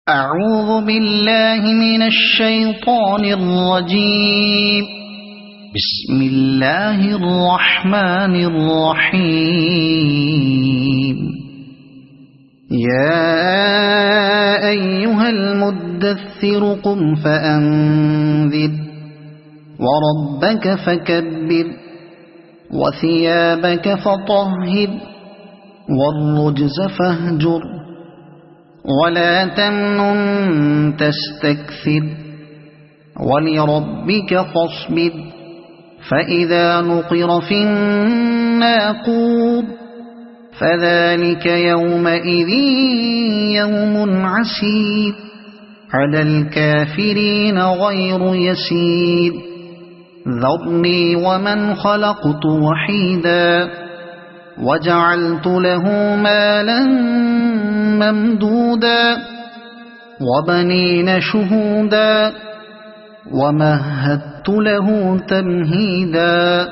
أعوذ بالله من الشيطان الرجيم. بسم الله الرحمن الرحيم. يا أيها المدثر قم فأنذر وربك فكبر وثيابك فطهر والرجز فاهجر ولا تمنن تستكثر ولربك فاصبر فإذا نقر في الناقور فذلك يومئذ يوم عسير على الكافرين غير يسير. ذرني ومن خلقت وحيدا وجعلت له مالا ممدودا وبنين شهودا ومهدت له تمهيدا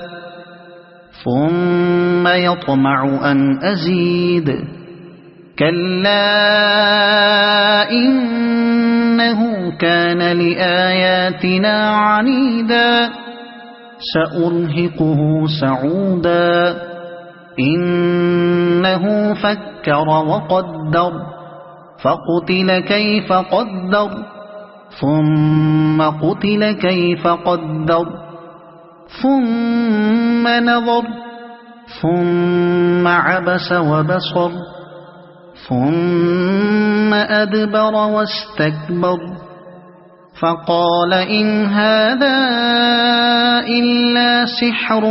ثم يطمع أن أزيد كلا إنه كان لآياتنا عنيدا سأرهقه سعودا إنه فكر وقدر فقتل كيف قدر ثم قتل كيف قدر ثم نظر ثم عبس وبصر ثم أدبر واستكبر فقال إن هذا إلا سحر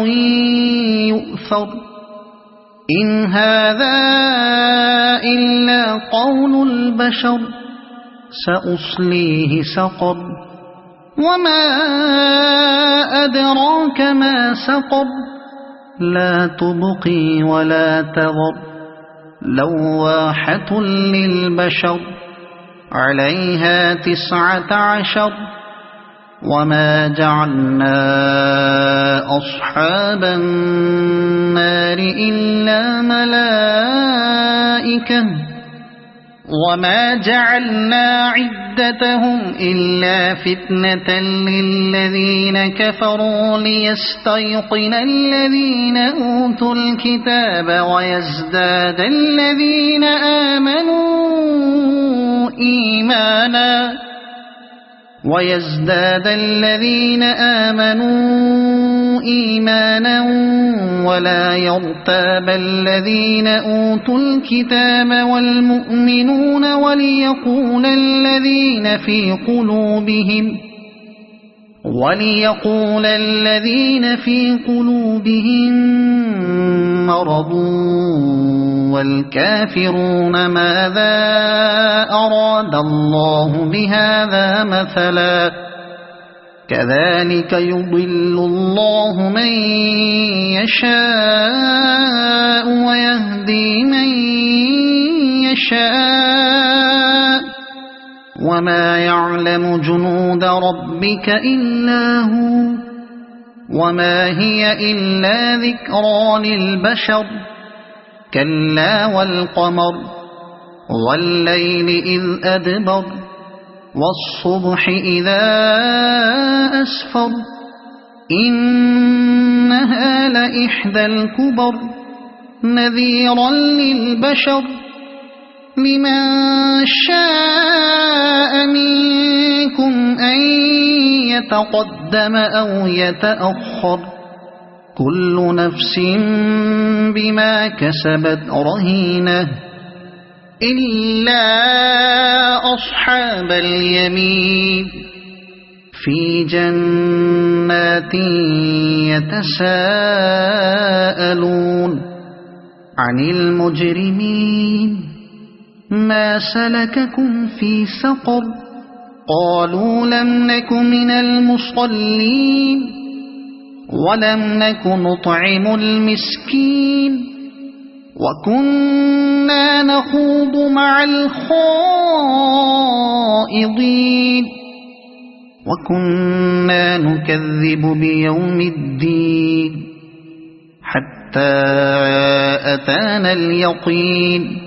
يؤثر إن هذا إلا قول البشر سأصليه سقر وما أدراك ما سقر لا تبقي ولا تذر لواحة للبشر عليها 19 وما جعلنا أصحاب النار إلا ملائكة وما جعلنا عدتهم إلا فتنة للذين كفروا ليستيقن الذين أوتوا الكتاب ويزداد الذين آمنوا إيمانا ولا يرتاب الذين أوتوا الكتاب والمؤمنون وليقول الذين في قلوبهم مرض والكافرون ماذا أراد الله بهذا مثلا كذلك يضل الله من يشاء ويهدي من يشاء وما يعلم جنود ربك إلا هو وما هي إلا ذكرى للبشر كلا والقمر والليل إذ أدبر والصبح إذا أسفر إنها لإحدى الكبر نذيرا للبشر لمن شاء منكم أن يتقدم أو يتأخر كل نفس بما كسبت رهينة إلا أصحاب اليمين في جنات يتساءلون عن المجرمين ما سلككم في سقر قالوا لم نك من المصلين ولم نك نطعم المسكين وكنا نخوض مع الخائضين وكنا نكذب بيوم الدين حتى أتانا اليقين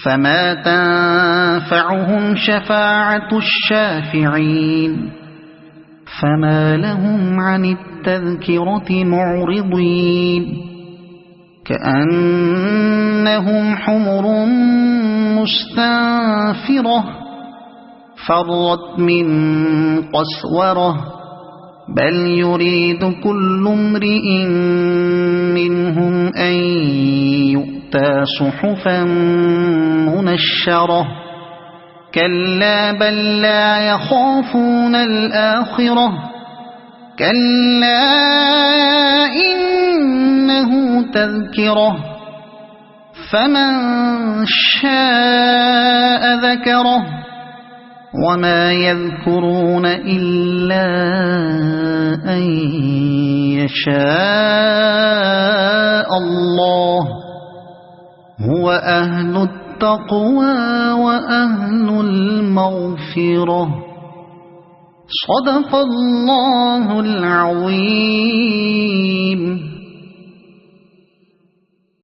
فما تنفعهم شفاعة الشافعين فما لهم عن التذكرة معرضين كأنهم حمر مستنفرة فرت من قسورة بل يريد كل امرئ منهم أن يؤتى صحفا منشرة كلا بل لا يخافون الآخرة كلا إنه تذكرة فمن شاء ذكره وما يذكرون إلا أن يشاء الله هو أهل التقوى وأهل المغفرة صدق الله العظيم.